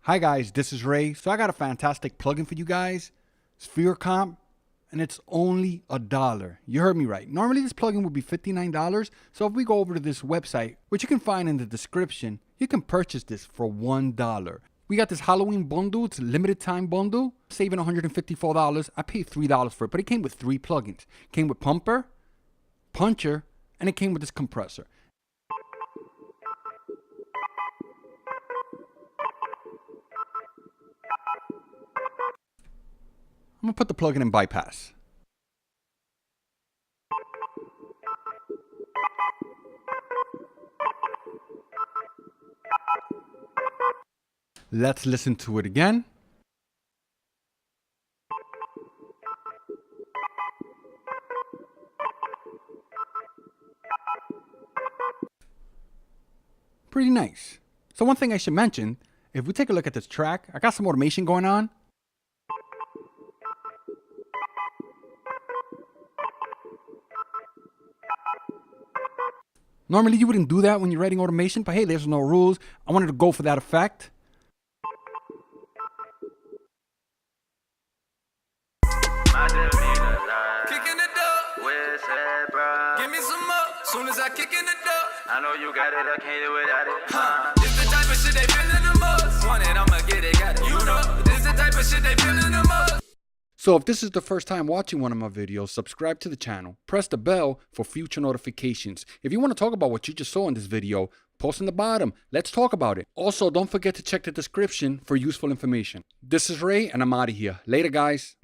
Hi guys, this is Ray. So I got a fantastic plugin for you guys. It's for your comp, and it's only $1. You heard me right. Normally this plugin would be $59. So if we go over to this website, which you can find in the description, you can purchase this for $1. We got this Halloween bundle. It's a limited time bundle, saving $154. I paid $3 for it, but it came with 3 plugins. It came with Pumper, Puncher, and it came with this compressor. I'm gonna put the plugin in bypass. Let's listen to it again. Pretty nice. So one thing I should mention, if we take a look at this track, I got some automation going on. Normally you wouldn't do that when you're writing automation, but hey, there's no rules. I wanted to go for that effect. Kicking the door. Where's that, bro? Give me some more. Soon as I kick in the door. I know you got it, I can't do without it. This the type of shit they feeling the most. Want it, I'ma get it, got it. You know, this the type of shit they feeling the most. So if this is the first time watching one of my videos, subscribe to the channel, press the bell for future notifications. If you want to talk about what you just saw in this video, post in the bottom. Let's talk about it. Also, don't forget to check the description for useful information. This is Ray, and I'm out of here. Later, guys.